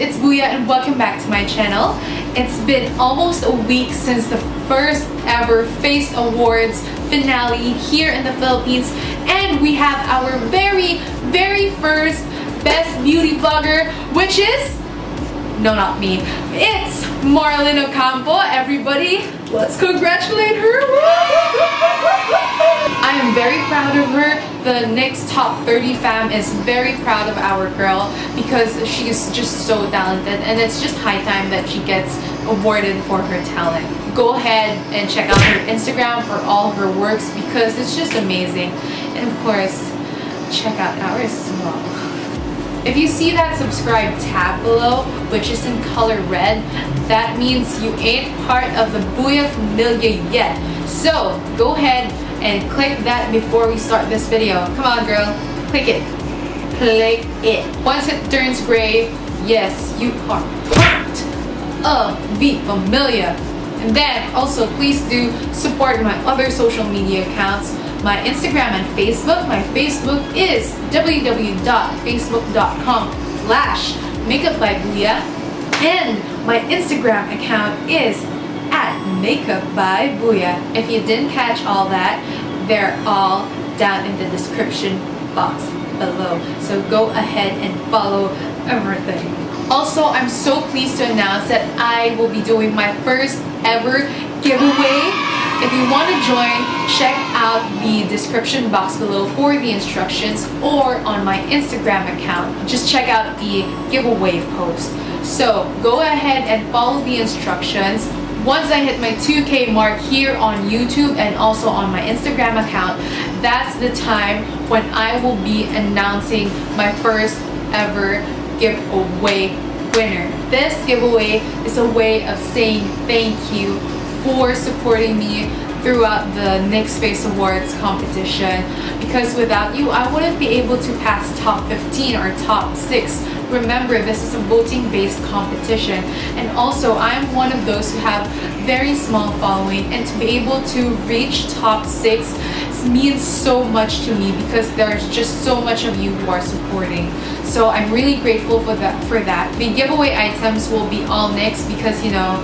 it's Booya and welcome back to my channel. It's been almost a week since the first ever FACE Awards finale here in the Philippines, and we have our very first best beauty vlogger, which is, no, not me, it's Marlene Ocampo. Everybody, let's congratulate her. I am very proud of her. The NYX Top 30 fam is very proud of our girl because she is just so talented, and it's just high time that she gets awarded for her talent. Go ahead and check out her Instagram for all of her works because it's just amazing. And of course, check out ours as well. If you see that subscribe tab below, which is in color red, that means you ain't part of the Booya familia yet. So go ahead and click that before we start this video. Come on, girl, click it. Click it. Once it turns gray, yes, you are part of the familia. And then also please do support my other social media accounts. My Instagram and Facebook. My Facebook is www.facebook.com/makeupbybooya, and my Instagram account is @makeupbybooya. If you didn't catch all that, they're all down in the description box below. So go ahead and follow everything. Also, I'm so pleased to announce that I will be doing my first ever giveaway. If you want to join, check out the description box below for the instructions, or on my Instagram account, just check out the giveaway post. So go ahead and follow the instructions. Once I hit my 2K mark here on YouTube and also on my Instagram account, that's the time when I will be announcing my first ever giveaway winner. This giveaway is a way of saying thank you for supporting me throughout the NYX FACE Awards competition, because without you I wouldn't be able to pass top 15 or top 6. Remember, this is a voting based competition, and also I'm one of those who have very small following, and to be able to reach top 6 means so much to me because there's just so much of you who are supporting. So I'm really grateful for that. The giveaway items will be all NYX because, you know,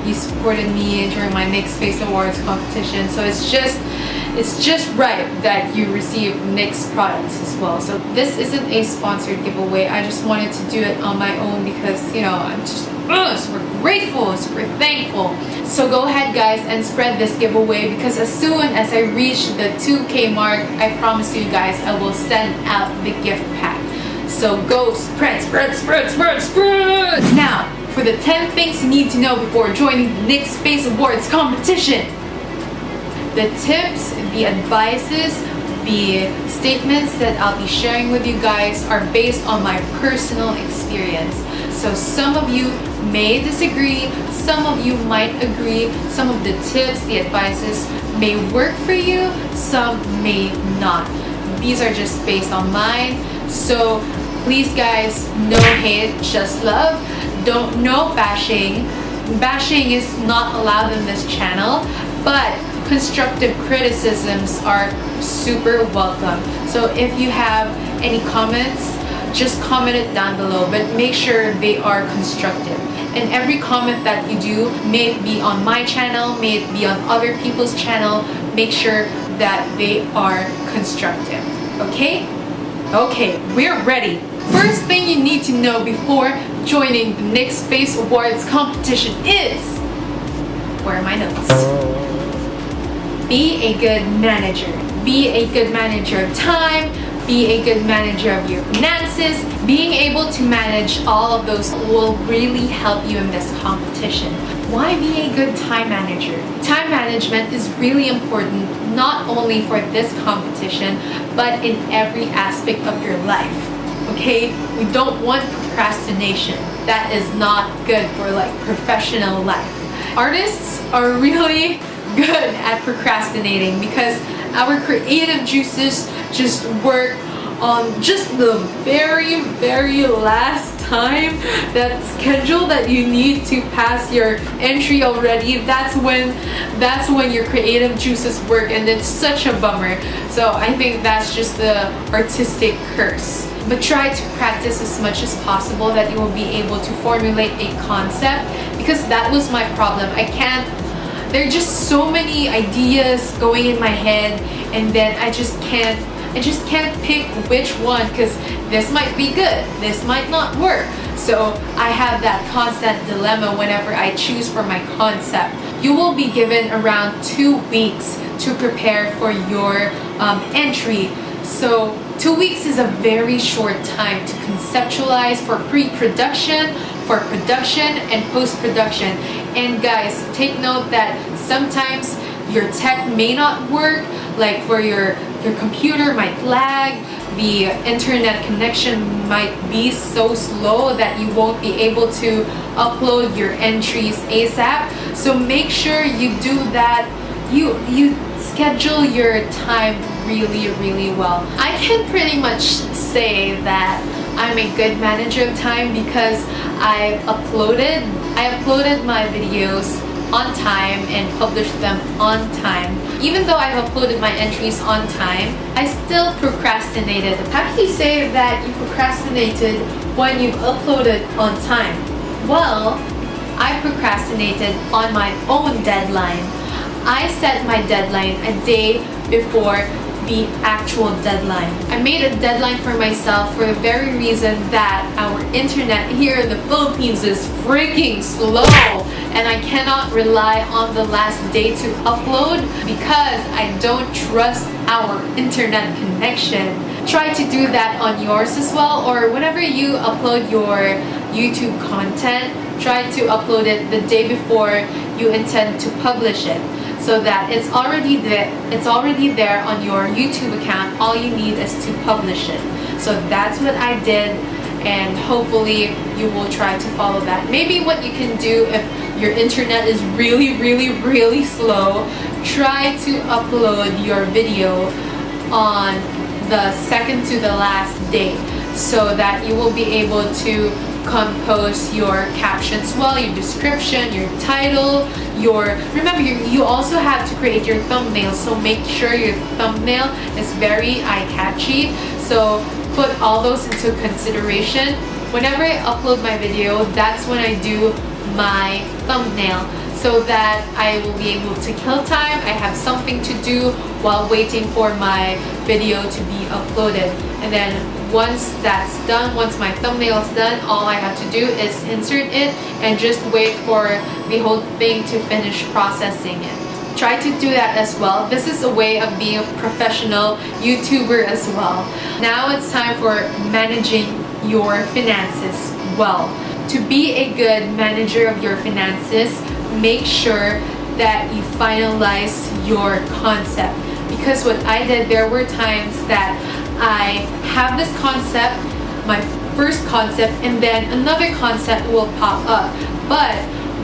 you supported me during my NYX FACE Awards competition, so it's just right that you receive NYX products as well. So this isn't a sponsored giveaway. I just wanted to do it on my own because, you know, I'm just super grateful, super thankful. So go ahead, guys, and spread this giveaway, because as soon as I reach the 2K mark, I promise you guys I will send out the gift pack. So go spread. Now, for the 10 things you need to know before joining the NYX FACE Awards competition. The tips, the advices, the statements that I'll be sharing with you guys are based on my personal experience. So some of you may disagree, some of you might agree, some of the tips, the advices may work for you, some may not. These are just based on mine. So please, guys, no hate, just love. No bashing. Bashing is not allowed in this channel, but constructive criticisms are super welcome. So if you have any comments, just comment it down below, but make sure they are constructive. And every comment that you do, may it be on my channel, may it be on other people's channel, make sure that they are constructive. Okay? Okay, we're ready. First thing you need to know before joining the NYX FACE Awards competition is, where are my notes? Be a good manager. Be a good manager of time. Be a good manager of your finances. Being able to manage all of those will really help you in this competition. Why be a good time manager? Time management is really important, not only for this competition, but in every aspect of your life. Okay? We don't want procrastination. That is not good for like professional life. Artists are really good at procrastinating because our creative juices just work on just the very, very last time, that schedule that you need to pass your entry already, that's when your creative juices work, and it's such a bummer. So I think that's just the artistic curse. But try to practice as much as possible that you will be able to formulate a concept, because that was my problem. There are just so many ideas going in my head, and then I just can't pick which one, because this might be good, this might not work. So I have that constant dilemma whenever I choose for my concept. You will be given around 2 weeks to prepare for your entry. So 2 weeks is a very short time to conceptualize for pre-production, for production, and post-production. And guys, take note that sometimes your tech may not work, like for your computer might lag, the internet connection might be so slow that you won't be able to upload your entries ASAP. So make sure you do that. You schedule your time really, really well. I can pretty much say that I'm a good manager of time because I uploaded my videos on time and published them on time. Even though I've uploaded my entries on time, I still procrastinated. How can you say that you procrastinated when you've uploaded on time? Well, I procrastinated on my own deadline. I set my deadline a day before the actual deadline. I made a deadline for myself for the very reason that our internet here in the Philippines is freaking slow, and I cannot rely on the last day to upload because I don't trust our internet connection. Try to do that on yours as well, or whenever you upload your YouTube content, try to upload it the day before you intend to publish it, so that it's already there on your YouTube account. All you need is to publish it. So that's what I did, and hopefully you will try to follow that. Maybe what you can do, if your internet is really, really, really slow, try to upload your video on the second to the last day, so that you will be able to compose your captions well, your description, your title, remember you also have to create your thumbnail, so make sure your thumbnail is very eye-catchy. So put all those into consideration. Whenever I upload my video, that's when I do my thumbnail, so that I will be able to kill time. I have something to do while waiting for my video to be uploaded. And then once that's done, once my thumbnail is done, all I have to do is insert it and just wait for the whole thing to finish processing it. Try to do that as well. This is a way of being a professional YouTuber as well. Now it's time for managing your finances well. To be a good manager of your finances, make sure that you finalize your concept. Because what I did, there were times that I have this concept, my first concept, and then another concept will pop up. But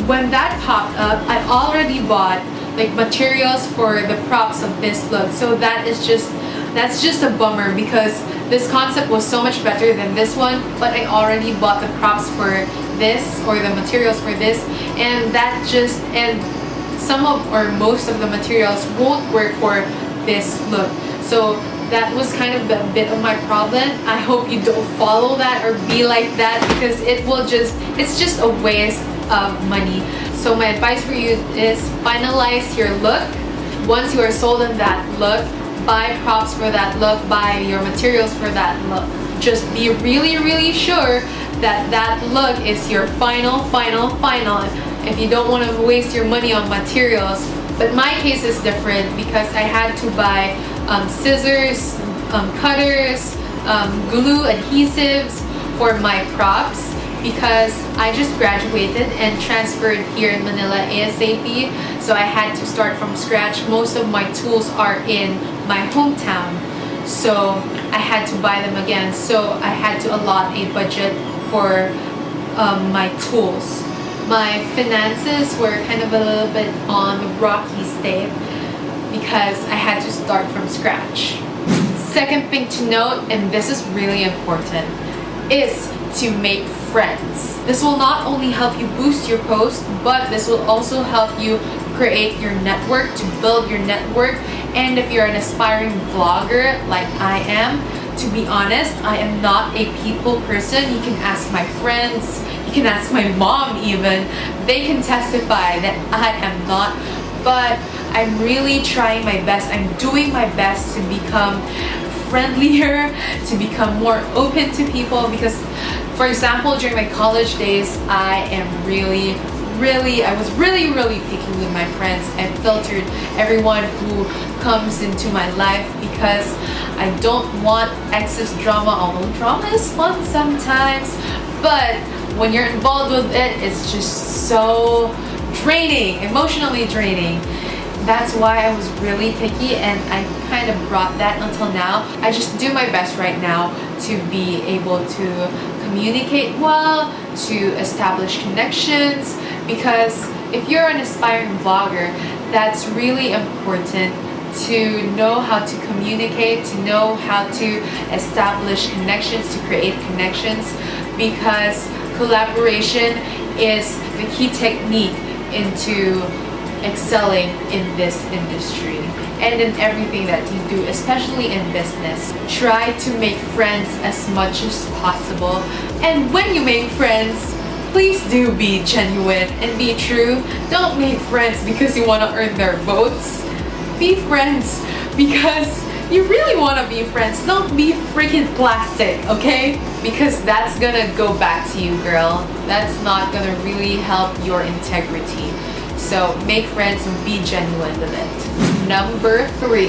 when that popped up, I already bought like materials for the props of this look. So that's just a bummer, because this concept was so much better than this one, but I already bought the props for this, or the materials for this, and some of or most of the materials won't work for this look. So that was kind of a bit of my problem. I hope you don't follow that or be like that, because it's just a waste of money. So my advice for you is finalize your look. Once you are sold on that look, buy props for that look, buy your materials for that look. Just be really, really sure that that look is your final. If you don't want to waste your money on materials. But my case is different, because I had to buy scissors, cutters, glue, adhesives for my props, because I just graduated and transferred here in Manila ASAP. So I had to start from scratch. Most of my tools are in my hometown, so I had to buy them again. So I had to allot a budget for my tools. My finances were kind of a little bit on the rocky state, because I had to start from scratch. Second thing to note, and this is really important, is to make friends. This will not only help you boost your post, but this will also help you create your network, to build your network. And if you're an aspiring vlogger like I am, to be honest, I am not a people person. You can ask my friends, you can ask my mom even. They can testify that I am not, but I'm really trying my best. I'm doing my best to become friendlier, to become more open to people, because for example, during my college days, I was really picky with my friends. I filtered everyone who comes into my life because I don't want excess drama, although drama is fun sometimes, but when you're involved with it, it's just so draining, emotionally draining. That's why I was really picky, and I kind of brought that until now. I just do my best right now to be able to communicate well, to establish connections, because if you're an aspiring vlogger, that's really important to know how to communicate, to know how to establish connections, to create connections, because collaboration is the key technique into excelling in this industry and in everything that you do, especially in business. Try to make friends as much as possible, and when you make friends, please do be genuine and be true. Don't make friends because you want to earn their votes. Be friends because you really want to be friends. Don't be freaking plastic, okay? Because that's gonna go back to you, girl. That's not gonna really help your integrity. So make friends and be genuine with it. Number 3,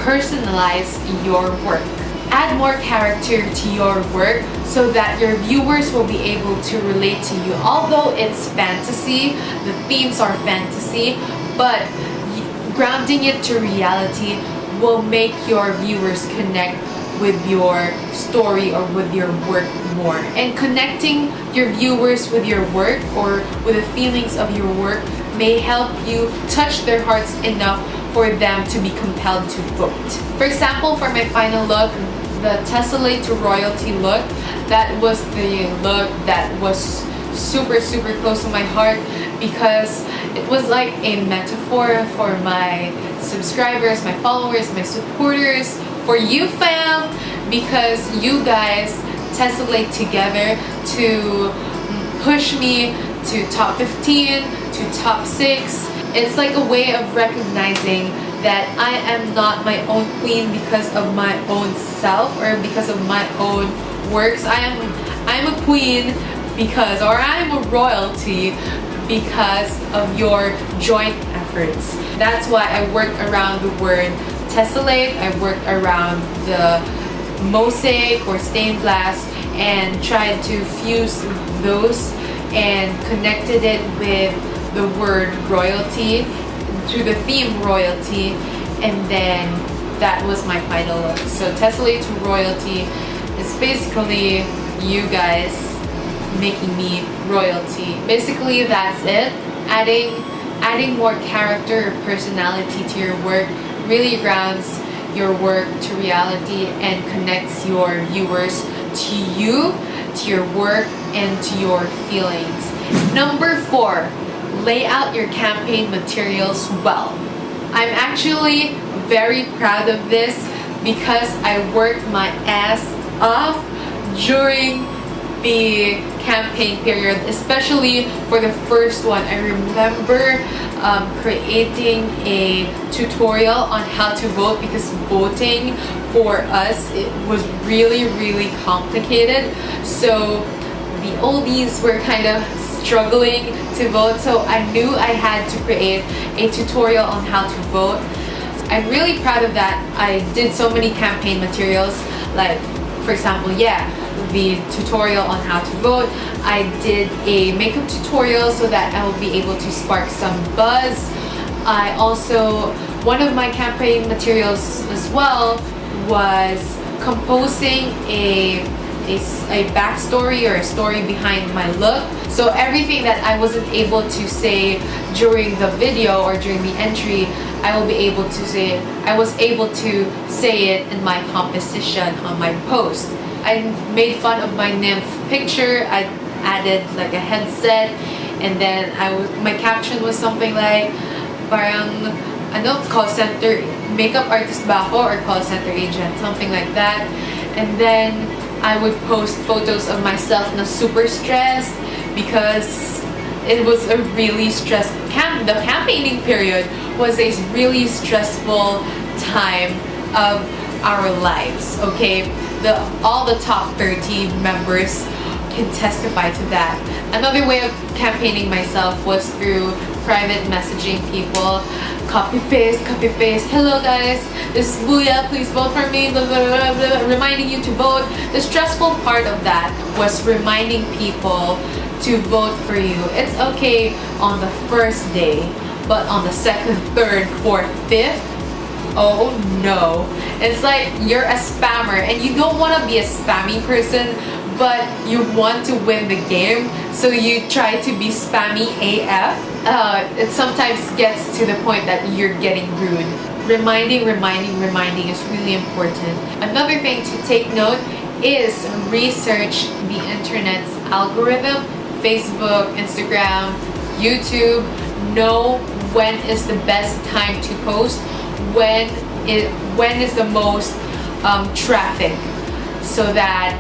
personalize your work. Add more character to your work so that your viewers will be able to relate to you. Although it's fantasy, the themes are fantasy, but grounding it to reality will make your viewers connect with your story or with your work more. And connecting your viewers with your work or with the feelings of your work may help you touch their hearts enough for them to be compelled to vote. For example, for my final look, the Tessellate to Royalty look, that was the look that was super close to my heart, because it was like a metaphor for my subscribers, my followers, my supporters, for you fam, because you guys tessellate together to push me to top 15, to top 6. It's like a way of recognizing that I am not my own queen because of my own self or because of my own works. I'm a queen because, or I'm a royalty because of your joint efforts. That's why I worked around the word tessellate, I worked around the mosaic or stained glass and tried to fuse those and connected it with the word royalty to the theme royalty, and then that was my final look. So tessellate to royalty is basically you guys making me royalty. Basically that's it. Adding more character or personality to your work really grounds your work to reality and connects your viewers to you, to your work, and to your feelings. Number 4, lay out your campaign materials well. I'm actually very proud of this because I worked my ass off during the campaign period, especially for the first one. I remember creating a tutorial on how to vote, because voting for us, it was really complicated. So the oldies were kind of struggling to vote, so I knew I had to create a tutorial on how to vote. I'm really proud of that. I did so many campaign materials, like for example, the tutorial on how to vote. I did a makeup tutorial so that I will be able to spark some buzz. I also, one of my campaign materials as well was composing a backstory or a story behind my look. So everything that I wasn't able to say during the video or during the entry, I will be able to say it. I was able to say it in my composition on my post. I made fun of my nymph picture. I added like a headset, and then my caption was something like parang call center makeup artist ba ako or call center agent, something like that. And then I would post photos of myself na super stressed because it was a really the campaigning period was a really stressful time of our lives, okay? All the top 30 members can testify to that. Another way of campaigning myself was through private messaging people. Copy paste. Hello guys, this is Booya, please vote for me, blah, blah, blah, blah, reminding you to vote. The stressful part of that was reminding people to vote for you. It's okay on the first day, but on the second, third, fourth, fifth, oh no. It's like you're a spammer and you don't want to be a spammy person, but you want to win the game, so you try to be spammy AF. It sometimes gets to the point that you're getting rude. Reminding is really important. Another thing to take note is research the internet's algorithm, Facebook, Instagram, YouTube. Know when is the best time to post, when is the most traffic, so that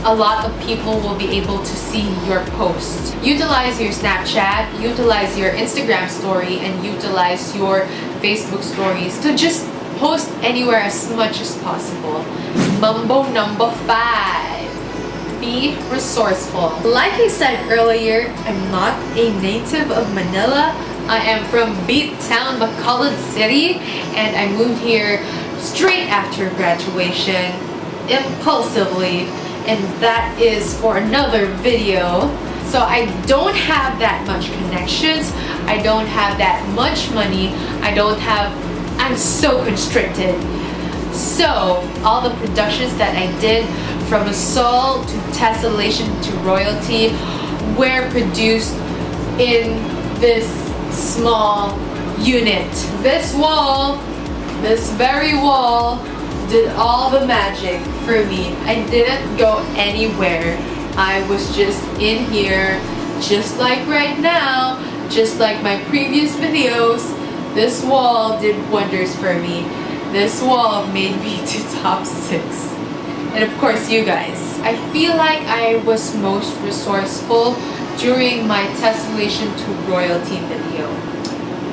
a lot of people will be able to see your posts. Utilize your Snapchat, utilize your Instagram story, and utilize your Facebook stories to just post anywhere as much as possible. Mambo number 5. Be resourceful. Like I said earlier, I'm not a native of Manila. I am from Beat Town, Bacolod City, and I moved here straight after graduation, impulsively, and that is for another video. So I don't have that much connections, I don't have that much money, I'm so constricted. So all the productions that I did, from Soul to Tessellation to Royalty, were produced in this small unit. This very wall did all the magic for me. I didn't go anywhere. I was just in here, just like right now, just like my previous videos. This wall did wonders for me. This wall made me to top 6. And of course you guys. I feel like I was most resourceful during my Tessellation to Royalty video.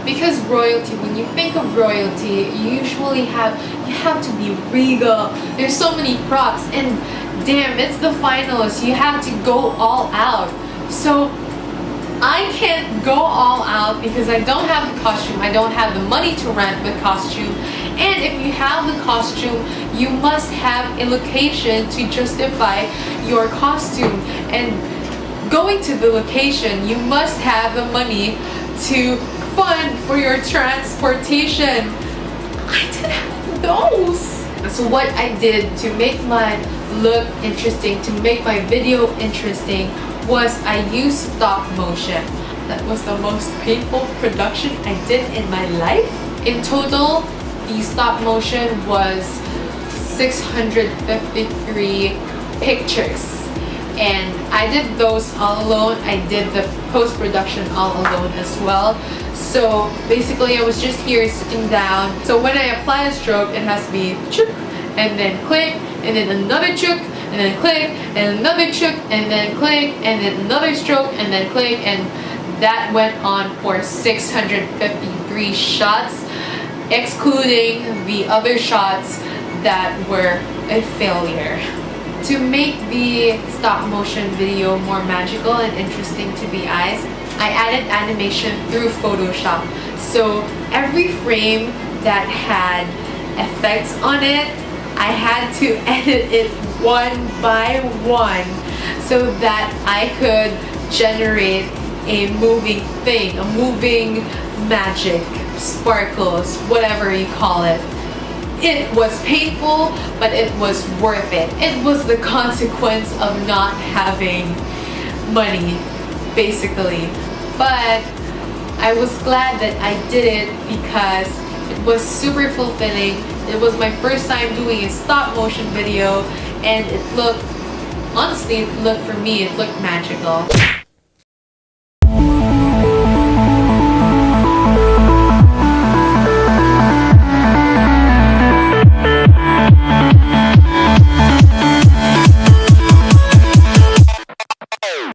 Because royalty, when you think of royalty, you have to be regal. There's so many props, and damn, it's the finals. You have to go all out. So I can't go all out because I don't have the costume. I don't have the money to rent the costume. And if you have the costume, you must have a location to justify your costume. And going to the location, you must have the money to fund for your transportation. I didn't have those. So what I did to make my look interesting, to make my video interesting, was I used stop motion. That was the most painful production I did in my life. In total, the stop motion was 653 pictures. And I did those all alone. I did the post-production all alone as well. So basically I was just here sitting down. So when I apply a stroke, it has to be chook, and then click, and then another chook, and then click, and another chook, and then click, and then another stroke, and then click, and that went on for 653 shots, excluding the other shots that were a failure. To make the stop motion video more magical and interesting to the eyes, I added animation through Photoshop. So every frame that had effects on it, I had to edit it one by one so that I could generate a moving thing, a moving magic, sparkles, whatever you call it. It was painful, but it was worth it. It was the consequence of not having money, basically. But I was glad that I did it because was super fulfilling. It was my first time doing a stop motion video, and it looked, honestly, for me, it looked magical.